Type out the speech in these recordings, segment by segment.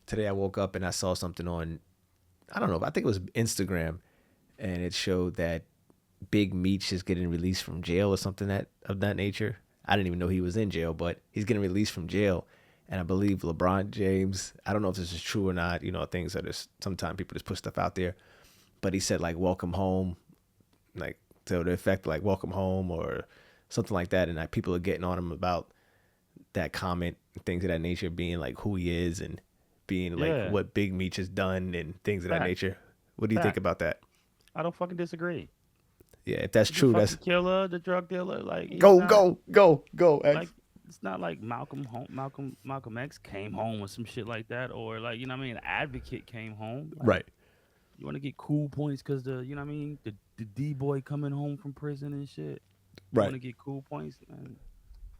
today I woke up and I saw something on, I don't know, I think it was Instagram, and it showed that Big Meech is getting released from jail or something that of that nature. I didn't even know he was in jail, but he's getting released from jail. And I believe LeBron James, I don't know if this is true or not. You know, things are just, sometimes people just put stuff out there. But he said, like, welcome home, like, to the effect, like, welcome home or something like that. And like, people are getting on him about that comment, things of that nature, being like who he is and being like Yeah, what Big Meech has done and things of that fact, nature. What do you think fact. about that? I don't fucking disagree. Yeah, if that's The true, fucking that's killer, the drug dealer, like he's go, not go, go, go, like X. it's not like Malcolm X came home with some shit like that, or like you know what I mean. An advocate came home. Like Right, you want to get cool points because the you know what I mean the D boy coming home from prison and shit. You want right, to get cool points, man.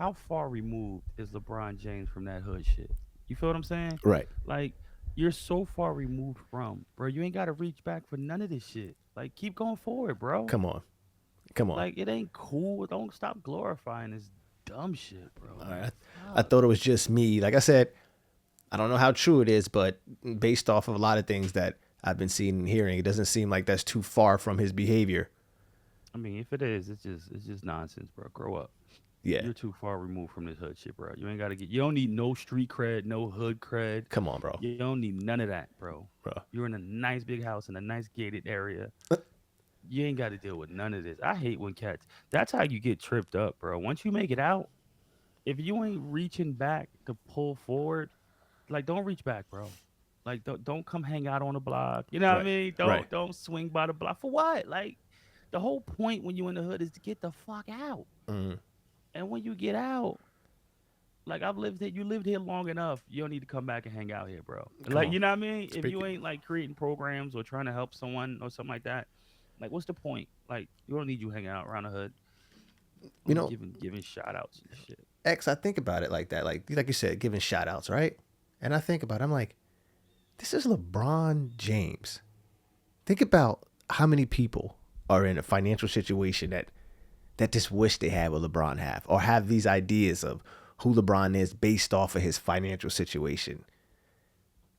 How far removed is LeBron James from that hood shit? You feel what I'm saying? right. Like you're so far removed from, bro. You ain't got to reach back for none of this shit. Like keep going forward, bro. Come on, come on. Like it ain't cool. Don't stop glorifying this dumb shit, bro. All Like right. I fuck. thought it was just me. Like I said, I don't know how true it is, but based off of a lot of things that I've been seeing and hearing, it doesn't seem like that's too far from his behavior. I mean, if it is, it's just nonsense, bro. Grow up. Yeah. You're too far removed from this hood shit, bro. You ain't gotta get. You don't need no street cred, no hood cred. Come on, bro. You don't need none of that, bro. Bro. You're in a nice big house in a nice gated area. You ain't got to deal with none of this. I hate when cats. That's how you get tripped up, bro. Once you make it out, if you ain't reaching back to pull forward, like don't reach back, bro. Like don't come hang out on the block. You know what I Right. mean? Right. Don't swing by the block for what? Like the whole point when you in the hood is to get the fuck out. Mm, And when you get out, like I've lived here, you lived here long enough. You don't need to come back and hang out here, bro. come Like on. you know what I mean? If Speak you it. ain't like creating programs or trying to help someone or something like that, like what's the point? Like you don't need you hanging out around the hood, You only know, giving shout outs and shit. X, I think about it like that. Like you said, giving shout outs, right? And I think about it, I'm like, this is LeBron James. Think about how many people are in a financial situation that just wish they had what LeBron have, or have these ideas of who LeBron is based off of his financial situation.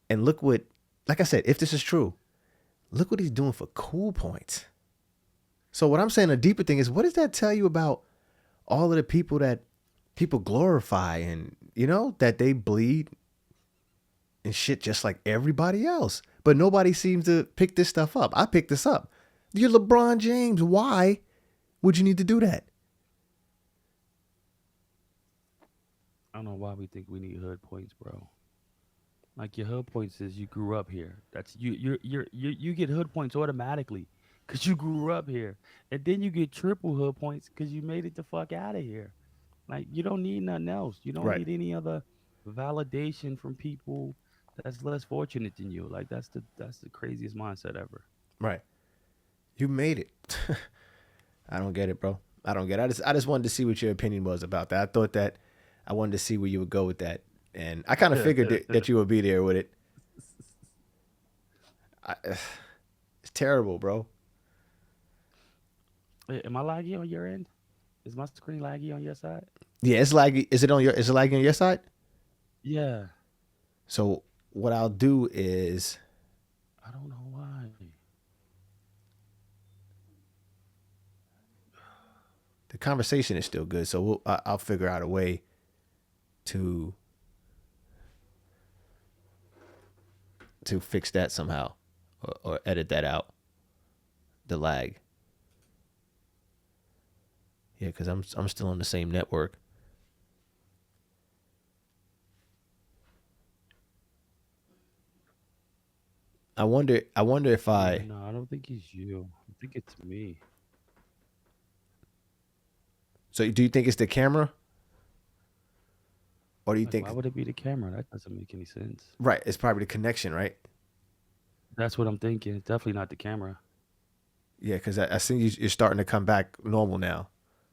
And look what, like I said, if this is true, look what he's doing for cool points. So what I'm saying, a deeper thing is, what does that tell you about all of the people that people glorify and, that they bleed and shit just like everybody else? But nobody seems to pick this stuff up. I picked this up. You're LeBron James. Why would you need to do that? I don't know why we think we need hood points, bro. Like your hood points is you grew up here. That's you get hood points automatically because you grew up here, and then you get triple hood points because you made it the fuck out of here. Like you don't need nothing else. You don't Right. need any other validation from people that's less fortunate than you. Like that's the craziest mindset ever. Right. You made it. I don't get it, bro. I don't get it. I just wanted to see what your opinion was about that. I thought that I wanted to see where you would go with that. And I kind of figured that you would be there with it. I, it's terrible, bro. Am I laggy on your end? Is my screen laggy on your side? Yeah, it's laggy. Is it laggy on your side? Yeah. So what I'll do is I don't know why. the conversation is still good. So I'll figure out a way to fix that somehow, or edit that out. The lag. Yeah, because I'm still on the same network. I wonder if Yeah, I. no, I don't think it's you. I think it's me. So do you think it's the camera, or do you Like, why think? would it be the camera? That doesn't make any sense. Right, it's probably the connection, right? That's what I'm thinking. It's definitely not the camera. Yeah, because I see you're starting to come back normal now.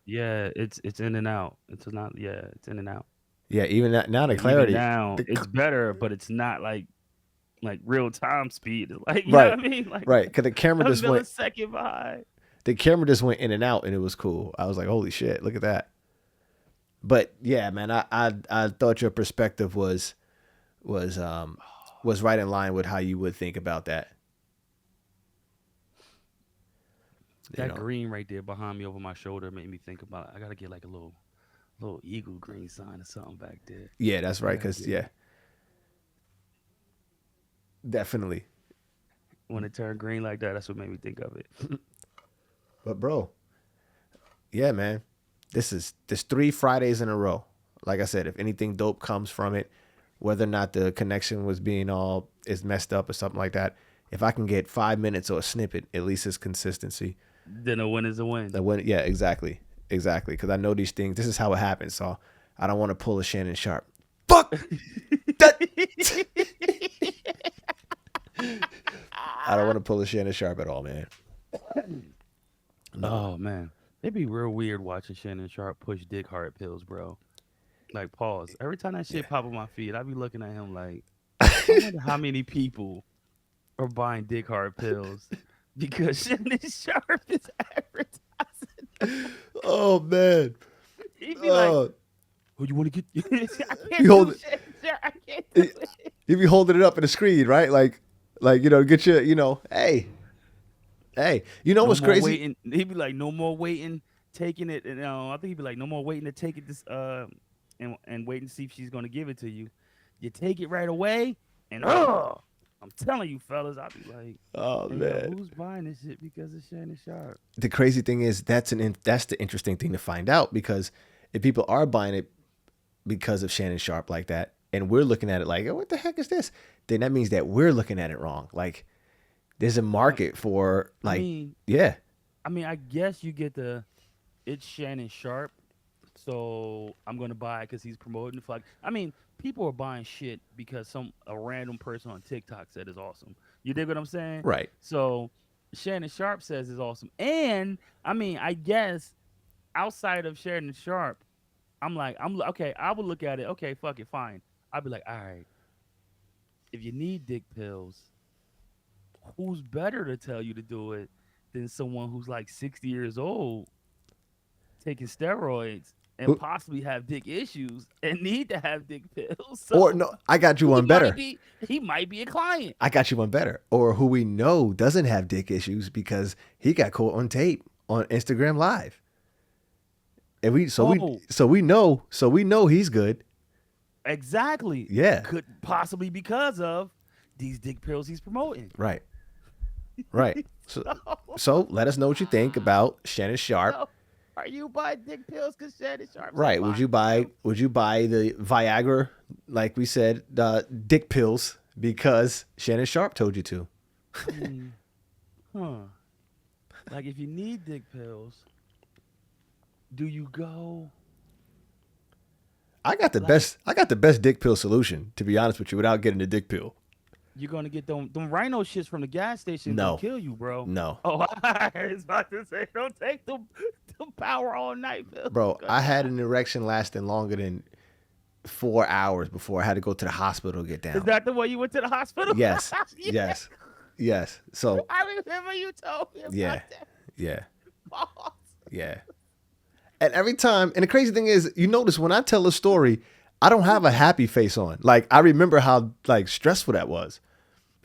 Yeah, it's in and out. It's not. Yeah, it's in and out. Yeah, even now the Like even clarity. now, The, it's better, but it's not like real time speed. It's like you know right, what I mean? Like right. Because the camera a just went. millisecond behind. In and out, and it was cool. I was like, holy shit, look at that. But yeah, man, I thought your perspective was was right in line with how you would think about that. You That know, green right there behind me over my shoulder made me think about I gotta get like a little eagle green sign or something back there. yeah, that's I right. gotta Cause get it. yeah, definitely. When it turned green like that, that's what made me think of it. But bro, yeah, man, this 3 Fridays in a row. Like I said, if anything dope comes from it, whether or not the connection was being all is messed up or something like that, if I can get 5 minutes or a snippet, at least it's consistency. Then a win is a win. The win, yeah, exactly, exactly. Because I know these things. This is how it happens. So I don't want to pull a Shannon Sharpe. Fuck that. I don't want to pull a Shannon Sharpe at all, man. No. Oh man, it'd be real weird watching Shannon Sharp push dick hard pills, bro. Like pause. Every time that shit Yeah. pop on my feed, I be looking at him like, I wonder how many people are buying dick hard pills because Shannon Sharp is advertising. Oh man. He'd be like, Oh, "Oh, you want to get?" I you can't hold do it. Shannon Sharp. I can't do it. You be holding it up in the screen, right? Like get your, hey, hey. You know No what's more crazy? waiting. He'd be like, "No more waiting, taking it." And I think he'd be like, "No more waiting to take it this and waiting to see if she's gonna give it to you. You take it right away, and I'm telling you, fellas, I'll be like, Oh hey, man. who's buying this shit because of Shannon Sharp? The crazy thing is that's the interesting thing to find out, because if people are buying it because of Shannon Sharpe like that, and we're looking at it like, oh, what the heck is this? Then that means that we're looking at it wrong. Like there's a I, market for I like, mean, yeah, I guess you get it's Shannon Sharp, so I'm gonna buy it because he's promoting the flag. I mean, people are buying shit because a random person on TikTok said it's awesome. You dig what I'm saying? right. So Shannon Sharp says it's awesome, and I mean, I guess outside of Shannon Sharp, okay. I would look at it. Okay, fuck it, fine. I'd be like, all right. If you need dick pills, who's better to tell you to do it than someone who's like 60 years old taking steroids and Who- possibly have dick issues and need to have dick pills? Or So no, I got you he one might better. be he might be a client. I got you one better. Or who we know doesn't have dick issues because he got caught on tape on Instagram Live. And Oh, we know he's good. exactly. Yeah. Could possibly because of these dick pills he's promoting. Right. Right. So let us know what you think about Shannon Sharpe. So, are you buying dick pills because Shannon Sharp's Right. Would you buy the Viagra, like we said, dick pills because Shannon Sharpe told you to? Huh. Like if you need dick pills, do you go I got the like best dick pill solution, to be honest with you, without getting the dick pill. you're gonna get them rhino shits from the gas station gonna No. kill you, bro? No. Oh, I was about to say don't take the power all night pills. Bro, You're I gonna had die. an erection lasting longer than 4 hours before I had to go to the hospital to get Is down. that the way you went to the hospital? Yes. Yeah. Yes. Yes. So I remember you told me about yeah. that. Yeah. Balls. Yeah. And every time, and the crazy thing is, you notice when I tell a story, I don't have a happy face on. Like I remember how like stressful that was.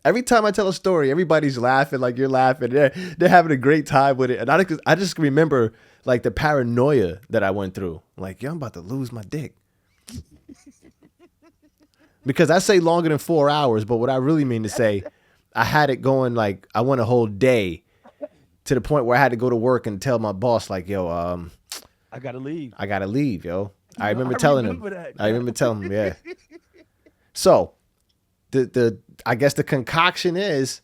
Every time I tell a story, everybody's laughing, like you're laughing. They're having a great time with it. And I just remember like the paranoia that I went through. Like, yo, I'm about to lose my dick. Because I say longer than 4 hours, but what I really mean to say, I had it going like I went a whole day to the point where I had to go to work and tell my boss, like, yo, I gotta leave. I gotta leave, yo. I remember I telling him. remember that. I remember telling him, yeah. So the I guess the concoction is,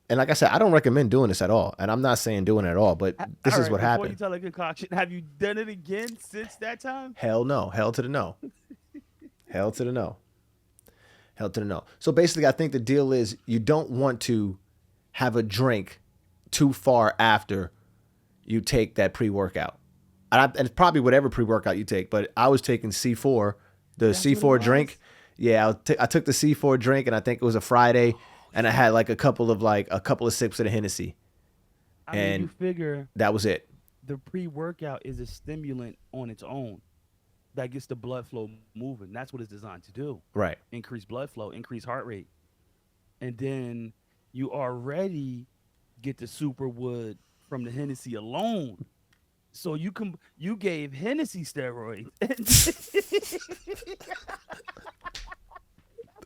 and like I said, I don't recommend doing this at all. And I'm not saying doing it at all, but this All is right, what before happened. you tell a concoction, have you done it again since that time? Hell no. Hell to the no. Hell to the no. Hell to the no. So basically, I think the deal is you don't want to have a drink too far after you take that pre-workout. And it's probably whatever pre-workout you take, but I was taking C4, the That's what it C4 drink. was? Yeah, I took the C4 drink, and I think it was a Friday, and I had like a couple of sips of the Hennessy, I mean, you and figure that was it. the pre-workout is a stimulant on its own. that gets the blood flow moving. That's what it's designed to do. Right. Increase blood flow, increase heart rate. And then you already get the superwood from the Hennessy alone. So you gave Hennessy steroids.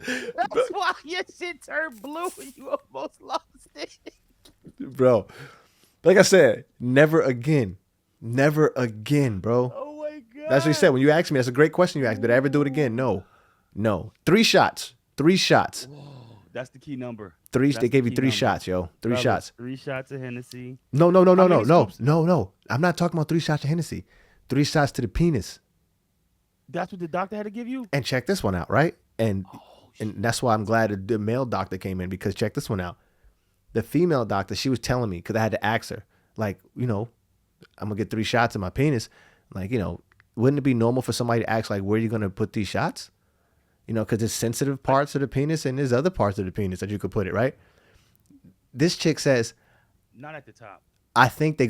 That's why your shit turned blue and you almost lost it. Bro, like I said, never again. Never again, bro. Oh my god. That's what you said. When you asked me, that's a great question you asked. Did I ever do it again? No. No. 3 shots. 3 shots. Whoa, that's the key number. They That's the gave you key 3 number. shots, yo. 3 Fellas, shots. 3 shots of Hennessy. No. How many scoops? No. I'm not talking about 3 shots of Hennessy. 3 shots to the penis. That's what the doctor had to give you? And check this one out, right? And Oh, shit. and that's why I'm glad the male doctor came in, because check this one out. The female doctor, she was telling me, because I had to ask her, like, I'm going to get 3 shots in my penis. Like, wouldn't it be normal for somebody to ask, like, where are you going to put these shots? Because there's sensitive parts of the penis and there's other parts of the penis that you could put it, right? This chick says, Not at the top. I think it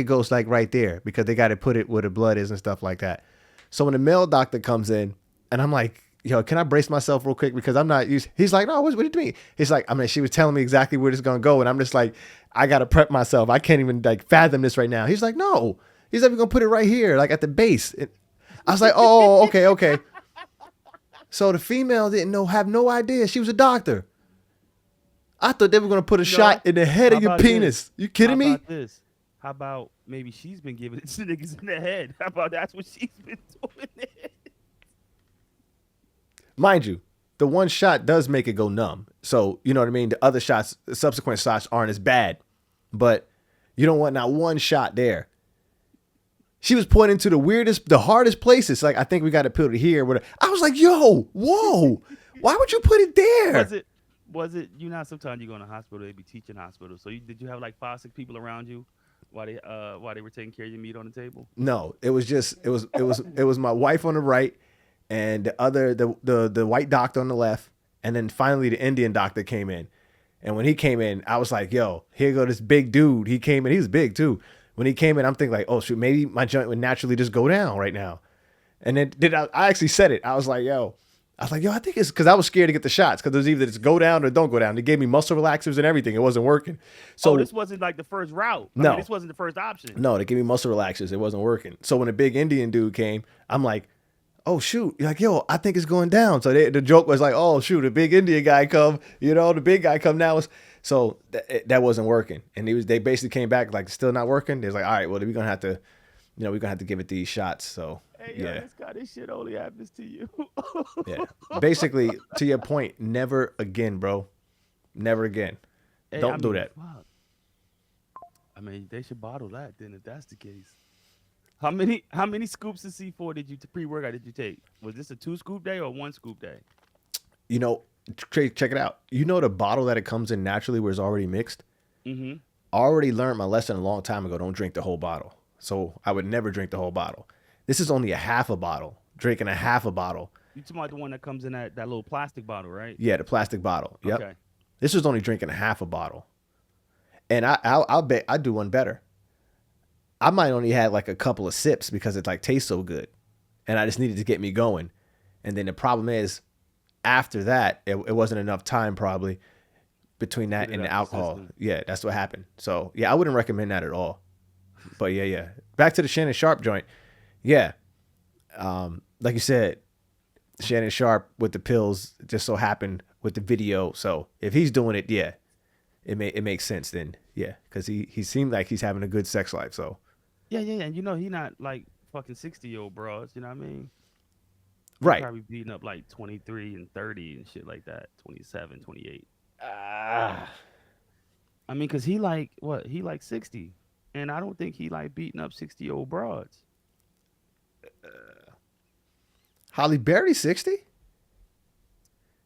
goes like right there, because they got to put it where the blood is and stuff like that. So when the male doctor comes in, and I'm like, yo, can I brace myself real quick, because I'm not used. He's like, no, what do you mean? He's like, she was telling me exactly where this is going to go. And I'm just like, I got to prep myself. I can't even like fathom this right now. He's like, no, he's like, we're going to put it right here, like at the base. I was like, oh, okay. So the female have no idea. She was a doctor. I thought they were going to put a shot in the head of your penis. You kidding me? How about this? How about maybe she's been giving it to niggas in the head? How about that's what she's been doing it? Mind you, the one shot does make it go numb. So, you know what I mean? The other shots, the subsequent shots aren't as bad. But you don't want not one shot there. She was pointing to the hardest places. Like, I think we got to put it here. I was like, yo, whoa. Why would you put it there? Was it, sometimes you go in a hospital, they be teaching hospitals. So did you have like 5, 6 people around you while they were taking care of your meat on the table? No, it was my wife on the right, and the white doctor on the left, and then finally the Indian doctor came in. And when he came in, I was like, yo, here go this big dude. He came in, he was big too. When he came in, I'm thinking like, oh shoot, maybe my joint would naturally just go down right now. And then I actually said it. I was like, yo, I think it's because I was scared to get the shots, because it was either just go down or don't go down. They gave me muscle relaxers and everything. It wasn't working. So this wasn't like the first route. No. This wasn't the first option. No, they gave me muscle relaxers. It wasn't working. So when the big Indian dude came, I'm like, oh shoot, like, yo, I think it's going down. So the joke was like, oh shoot, the big Indian guy come, the big guy come now. So that wasn't working. And they basically came back like, still not working. They was like, all right, well, we're gonna have to, we're gonna have to give it these shots. So Hey, yo, this shit only happens to you. Yeah. Basically, to your point, never again, bro. Never again. Hey, Don't do that. Fuck. They should bottle that then if that's the case. How many scoops of C4 pre-workout did you take? Was this a 2-scoop day or 1-scoop day? Check it out. The bottle that it comes in naturally where it's already mixed? Mm-hmm. I already learned my lesson a long time ago. Don't drink the whole bottle. So I would never drink the whole bottle. This is only a half a bottle. Drinking a half a bottle. You talking about the one that comes in that little plastic bottle, right? Yeah, the plastic bottle. Yep. Okay. This was only drinking a half a bottle. And I'll bet I do one better. I might only had like a couple of sips because it like tastes so good. And I just needed to get me going. And then the problem is, after that, it wasn't enough time probably between that and the alcohol. Yeah, that's what happened. So yeah, I wouldn't recommend that at all. But yeah. Back to the Shannon Sharpe joint. Yeah. Like you said, Shannon Sharpe with the pills just so happened with the video. So if he's doing it, yeah, it makes sense then. Yeah, because he seemed like he's having a good sex life. So yeah, and he not like fucking 60-year-old bros. You know what I mean? Right. Probably beating up like 23 and 30 and shit like that. 27, 28. Because he like 60, and I don't think he like beating up 60-year-old broads. Halle Berry 60?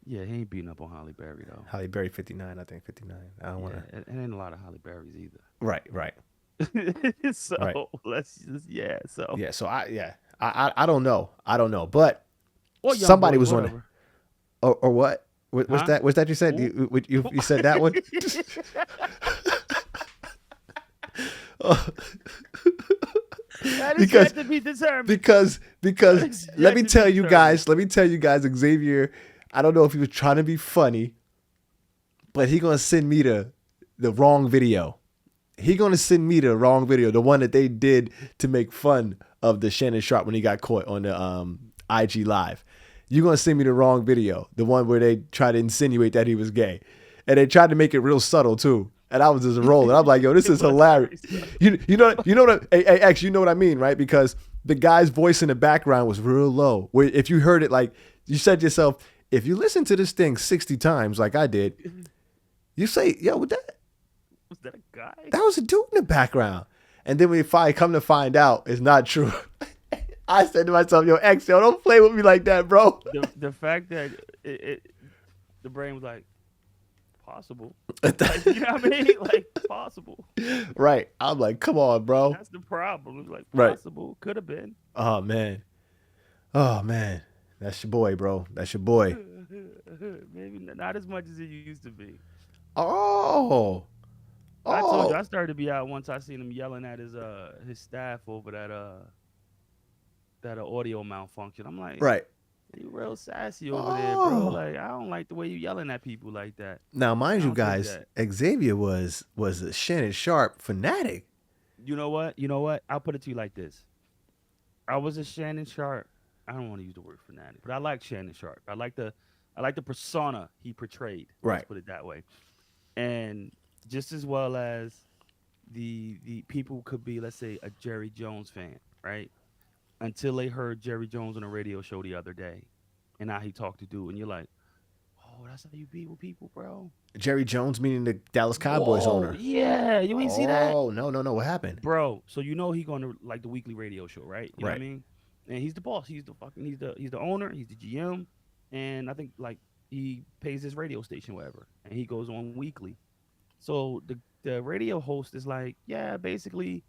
Yeah, he ain't beating up on Halle Berry though. Halle Berry 59, I think 59. I don't want to. It ain't a lot of Halle Berrys either. Right. So Right. let's just So I don't know, but Well, young somebody boy, was on it. whatever. Or what? What's Huh? that? What's that you said? You said that one? That is because yet to be determined. because That is let yet me to be tell you determined. guys, Xavier, I don't know if he was trying to be funny, but he gonna send me the wrong video. He gonna send me the wrong video, the one that they did to make fun of the Shannon Sharpe when he got caught on the IG live. You gonna send me the wrong video, the one where they try to insinuate that he was gay, and they tried to make it real subtle too. And I was just rolling. I'm like, yo, this It is was hilarious. very subtle. You know what? Hey, X, you know what I mean, right? Because the guy's voice in the background was real low. Where if you heard it, like you said to yourself, if you listen to this thing 60 times, like I did, you say, yo, what that? Was that a guy? That was a dude in the background. And then when you come to find out, it's not true. I said to myself, yo, X, yo, don't play with me like that, bro. The fact that the brain was like possible, like, you know what I mean? Like possible. Right. I'm like, come on, bro. That's the problem. It was like Right. possible, could have been. Oh, man. Oh, man. That's your boy, bro. That's your boy. Maybe not as much as it used to be. Oh. I told you Oh. I started to be out once I seen him yelling at his staff over that audio malfunction. I'm like, Right. you real sassy over there, bro. Oh. Like I don't like the way you yelling at people like that. Now, I mind you don't dig guys, that. Xavier was a Shannon Sharpe fanatic. You know what? You know what? I'll put it to you like this. I was a Shannon Sharpe. I don't want to use the word fanatic, but I like Shannon Sharpe. I like the persona he portrayed. Let's Right. put it that way. And just as well as the people could be, let's say, a Jerry Jones fan, right? Until they heard Jerry Jones on a radio show the other day, and how he talked to dude, and you're like, oh, that's how you be with people, bro. Jerry Jones, meaning the Dallas Cowboys Whoa, owner. yeah, you ain't see that, Oh, no, no, no. What happened? bro. So you know he going to like the weekly radio show, right? You know what I Right. mean? And he's the boss. He's the owner. He's the GM, and I think like he pays his radio station, whatever, and he goes on weekly. So the radio host is like, yeah, basically,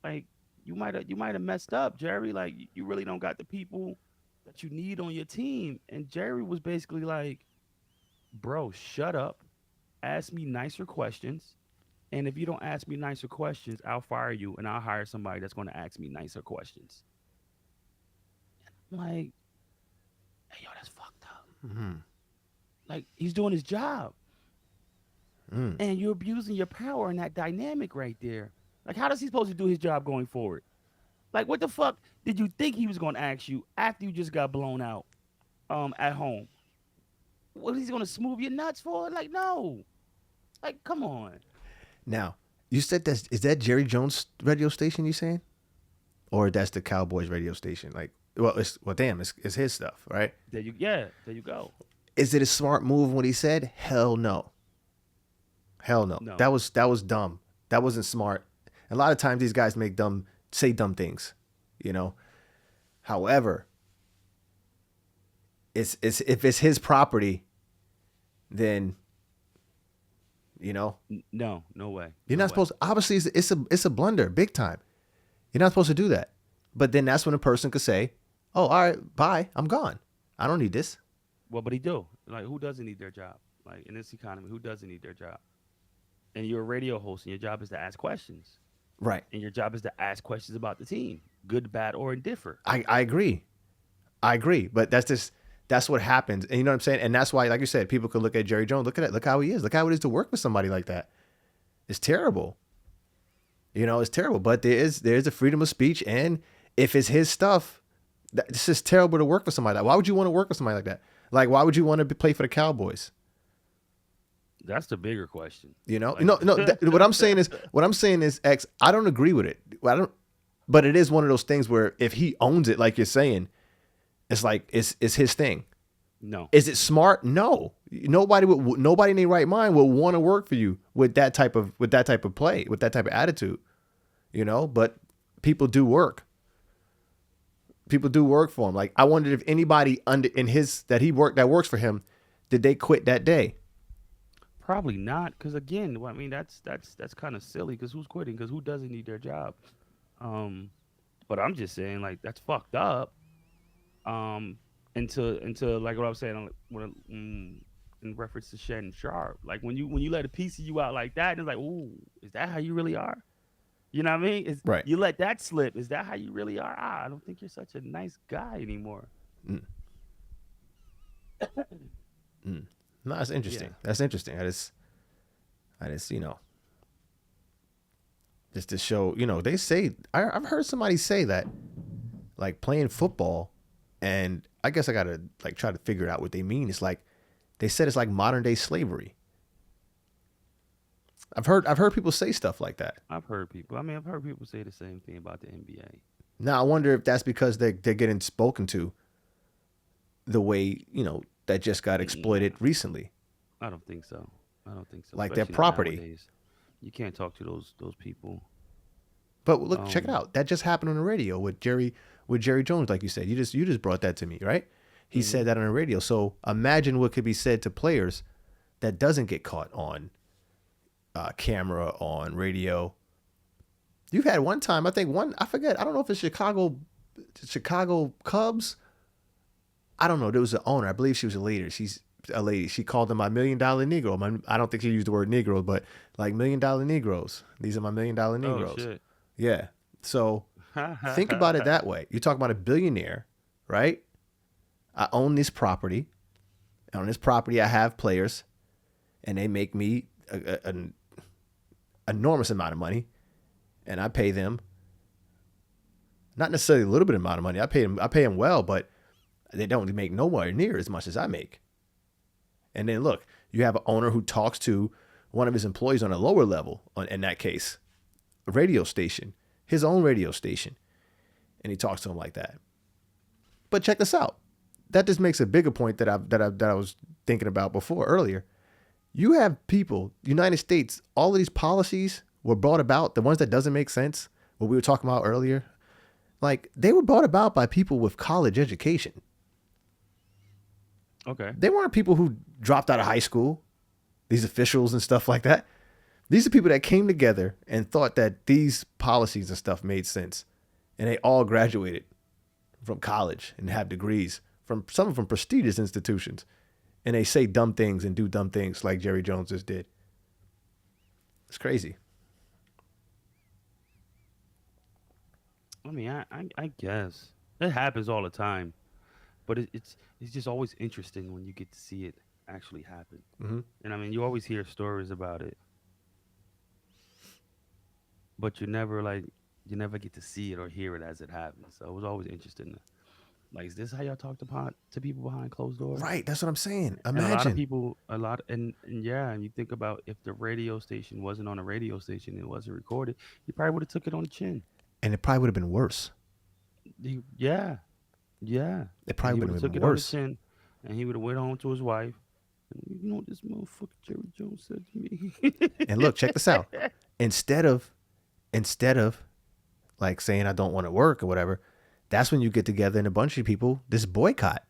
like you might have messed up, Jerry. Like you really don't got the people that you need on your team. And Jerry was basically like, bro, shut up, ask me nicer questions. And if you don't ask me nicer questions, I'll fire you and I'll hire somebody that's going to ask me nicer questions. I'm like, hey, yo, that's fucked up. Mm-hmm. Like, he's doing his job Mm. and you're abusing your power in that dynamic right there. Like, how does he supposed to do his job going forward? Like, what the fuck did you think he was going to ask you after you just got blown out at home? What is he going to smooth your nuts for? Like, no. Like, come on. Now, you said is that Jerry Jones radio station you saying? Or that's the Cowboys radio station? Like, damn, it's his stuff, right? There you go. Is it a smart move what he said? Hell no. Hell no. No. That was dumb. That wasn't smart. A lot of times these guys say dumb things, you know. However, it's if it's his property, then No, no way. you're No not way. supposed. Obviously, it's a blunder, big time. You're not supposed to do that. But then that's when a person could say, "Oh, all right, bye. I'm gone. I don't need this." Well, but he do. Like, who doesn't need their job? Like, in this economy, who doesn't need their job? And you're a radio host, and your job is to ask questions. Right. And your job is to ask questions about the team, good, bad, or indifferent. I agree. I agree. But that's what happens. And you know what I'm saying? And that's why, like you said, people could look at Jerry Jones. Look at it. Look how he is. Look how it is to work with somebody like that. It's terrible. It's terrible. But there's a freedom of speech, and if it's his stuff, it's just terrible to work with somebody like that. Why would you want to work with somebody like that? Like, why would you want to play for the Cowboys? That's the bigger question. No. Like, What I'm saying is, X. I don't agree with it. I don't. But it is one of those things where if he owns it, like you're saying, it's like it's his thing. no. Is it smart? No. Nobody in their right mind will want to work for you with that type of play, with that type of attitude. But people do work. People do work for him. Like, I wondered if anybody that works for him, did they quit that day? Probably not, because again, well, I mean, that's kind of silly. Because who's quitting? Because who doesn't need their job? Um, but I'm just saying, like, that's fucked up. Into like what I was saying in reference to Shannon Sharpe, like when you let a piece of you out like that, and it's like, ooh, is that how you really are? You know what I mean? Is Right. you let that slip? Is that how you really are? Ah, I don't think you're such a nice guy anymore. Mm, mm. No, that's Yeah, interesting. That's interesting. I just, just to show, they say, I've heard somebody say that, like playing football, and I guess I gotta like try to figure out what they mean. It's like they said it's like modern day slavery. I've heard people say stuff like that. I've heard people. I mean, I've heard people say the same thing about the NBA. Now I wonder if that's because they're getting spoken to the way that just got exploited Nah, recently, I don't think so. I don't think so. like their Especially not property. nowadays. You can't talk to those people. But look, check it Um. out. That just happened on the radio with Jerry Jones, like you said. You just brought that to me, right? He Hmm. said that on the radio. So imagine what could be said to players that doesn't get caught on camera, on radio. You've had one time, I think I forget. I don't know if it's Chicago Cubs. I don't know. There was an owner. I believe she was a lady. She's a lady. She called them my $1 million Negro. I don't think she used the word Negro, but like $1 million Negroes. These are my $1 million Oh Negroes. shit. Yeah. So think about it that way. You're talking about a billionaire, right? I own this property. On this property, I have players, and they make me an enormous amount of money, and I pay them not necessarily a little bit amount of money. I pay them well, but they don't make nowhere near as much as I make. And then look, you have an owner who talks to one of his employees on a lower level, in that case, a radio station, his own radio station, and he talks to him like that. But check this out. That just makes a bigger point that I was thinking about before earlier. You have people, United States, all of these policies were brought about, the ones that doesn't make sense, what we were talking about earlier, like they were brought about by people with college education. Okay. They weren't people who dropped out of high school, these officials and stuff like that. These are people that came together and thought that these policies and stuff made sense. And they all graduated from college and have degrees from some of them prestigious institutions. And they say dumb things and do dumb things like Jerry Jones just did. It's crazy. I mean, I guess it happens all the time, but it's just always interesting when you get to see it actually happen. Hmm. And I mean, you always hear stories about it, but you never get to see it or hear it as it happens. So it was always interesting. Like, is this how y'all talked about to people behind closed doors? Right. That's what I'm saying. And a lot of Imagine. people, and yeah, and you think about if the radio station wasn't on a radio station and it wasn't recorded, he probably would have took it on the chin. And it probably would have been worse. Yeah, yeah. It And probably he would would have have took been it on the worse. chin, and he would have went home to his wife. And you know what this motherfucker Jerry Jones said to me? And look, check this out. Instead of instead of like saying I don't want to work or whatever, that's when you get together and a bunch of people this boycott.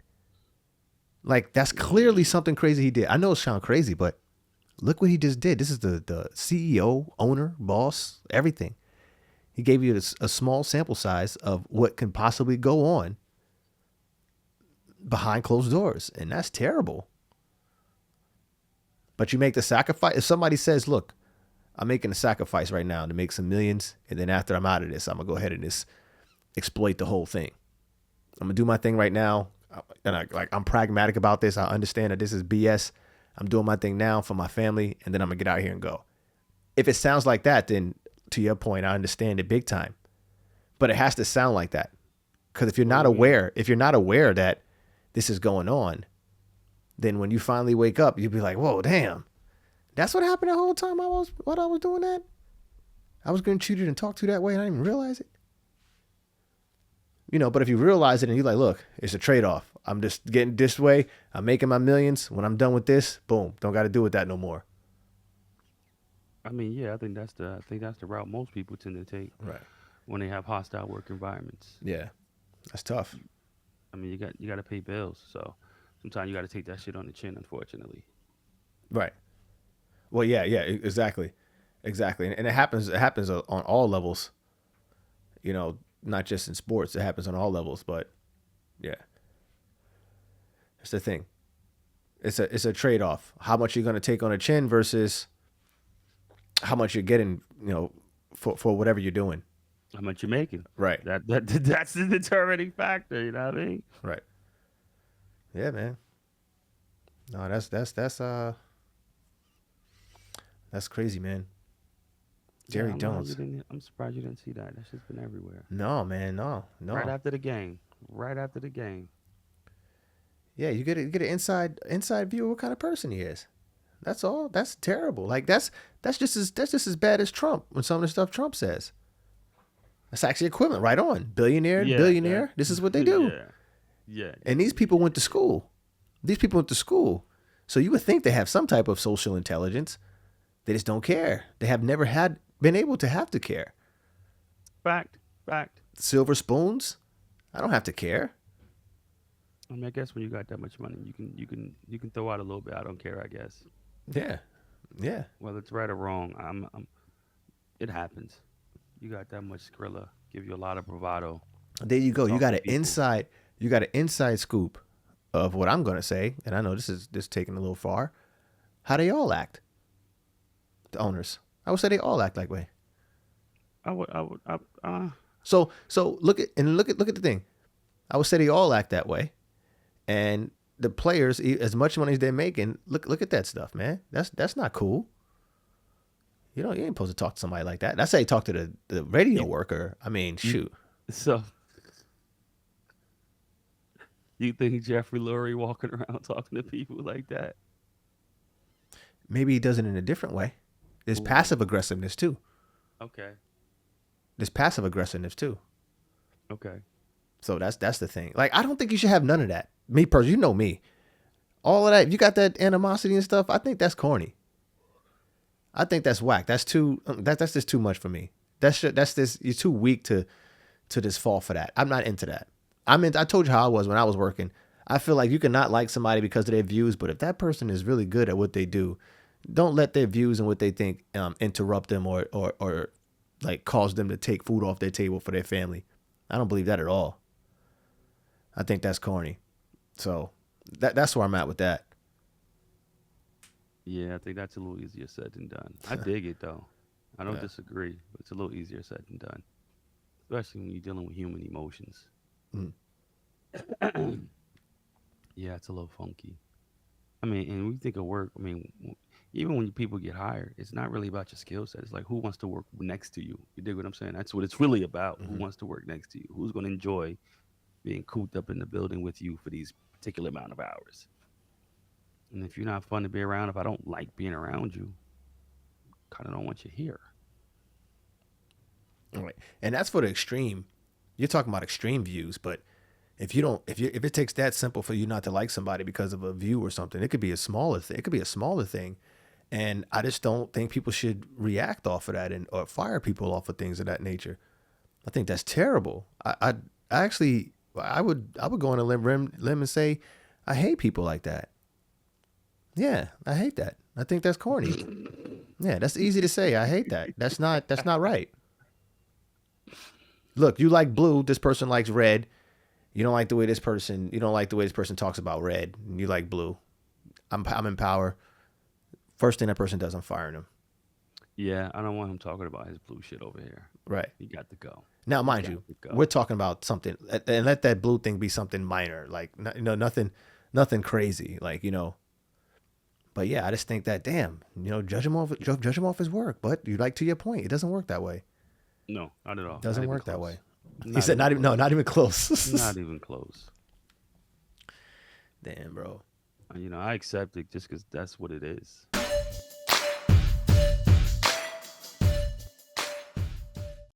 Like that's clearly something crazy he did. I know it sounds crazy, but look what he just did. This is the CEO, owner, boss, everything. He gave you a small sample size of what can possibly go on behind closed doors, and that's terrible. But you make the sacrifice. If somebody says, "Look, I'm making a sacrifice right now to make some millions, and then after I'm out of this, I'm gonna go ahead and just exploit the whole thing. I'm gonna do my thing right now, and I'm pragmatic about this. I understand that this is BS. I'm doing my thing now for my family, and then I'm gonna get out here and go." If it sounds like that, then to your point, I understand it big time. But it has to sound like that, because What do you mean? if you're not aware that this is going on, then when you finally wake up, you'll be like, "Whoa, damn, that's what happened the whole time I was doing that. I was getting treated and talked to that way, and I didn't even realize it." But if you realize it and you're like, "Look, it's a trade-off. I'm just getting this way. I'm making my millions. When I'm done with this, boom, don't got to do with that no more." I mean, yeah, I think that's the route most people tend to take Right. when they have hostile work environments. Yeah, that's tough. I mean, you got to pay bills, so sometimes you got to take that shit on the chin. Unfortunately, Right. Well, yeah, yeah, exactly, exactly, and it happens. It happens on all levels. Not just in sports. It happens on all levels. But yeah, it's the thing. It's a trade off. How much you're going to take on a chin versus how much you're getting. for whatever you're doing. How much you're making? Right. That's the determining factor. You know what I mean? Right. Yeah, man. No, that's crazy, man. Jerry Jones. I'm surprised you didn't see that. That shit's been everywhere. No, man, no. Right after the game. Right after the game. Yeah, you get an inside view of what kind of person he is. That's all. That's terrible. Like that's just as bad as Trump when some of the stuff Trump says. That's actually equivalent, right on. Billionaire, billionaire. This is what they do. Yeah. And these people went to school. So you would think they have some type of social intelligence. They just don't care. They have never been able to have to care. Fact. Silver spoons? I don't have to care. I mean, I guess when you got that much money, you can throw out a little bit. I don't care. I guess. Yeah. Whether it's right or wrong, it happens. You got that much Skrilla, give you a lot of bravado. There you go. You got an inside scoop of what I'm gonna say, and I know this is taking a little far. How they all act. The owners. I would say they all act like way. I would. So look at the thing. I would say they all act that way, and the players, as much money as they're making, look at that stuff, man. That's not cool. You ain't supposed to talk to somebody like that. That's how you talk to the radio worker. I mean, shoot. So, you think Jeffrey Lurie walking around talking to people like that? Maybe he does it in a different way. There's passive aggressiveness too. Okay. Okay. So that's the thing. Like, I don't think you should have none of that. Me personally, you know me. All of that, if you got that animosity and stuff, I think that's corny. I think that's whack. That's just too much for me. You're too weak to just fall for that. I'm not into that. I told you how I was when I was working. I feel like you can not like somebody because of their views, but if that person is really good at what they do, don't let their views and what they think interrupt them or like cause them to take food off their table for their family. I don't believe that at all. I think that's corny. So that's where I'm at with that. Yeah, I think that's a little easier said than done. I dig it though. I don't disagree, but it's a little easier said than done, especially when you're dealing with human emotions. Yeah, it's a little funky. I mean, and we think of work. I mean, even when people get hired, it's not really about your skill set. It's like who wants to work next to you. You dig what I'm saying? That's what it's really about. Who wants to work next to you? Who's going to enjoy being cooped up in the building with you for these particular amount of hours? And if you're not fun to be around, if I don't like being around you, kind of don't want you here. All right. And that's for the extreme. You're talking about extreme views, but if it takes that simple for you not to like somebody because of a view or something, it could be a smaller thing. And I just don't think people should react off of that or fire people off of things of that nature. I think that's terrible. I would go on a limb and say I hate people like that. Yeah, I hate that. I think that's corny. Yeah, that's easy to say. I hate that. That's not right. Look, you like blue. This person likes red. You don't like the way this person talks about red. And you like blue. I'm in power. First thing that person does, I'm firing him. Yeah, I don't want him talking about his blue shit over here. Right. He got to go. Now, mind you, we're talking about something, and let that blue thing be something minor, like nothing crazy, like But yeah, I just think that judge him off his work. But to your point, it doesn't work that way. No, not at all. It doesn't work that way. He said not even close. Not even close. Damn, bro. I accept it just because that's what it is.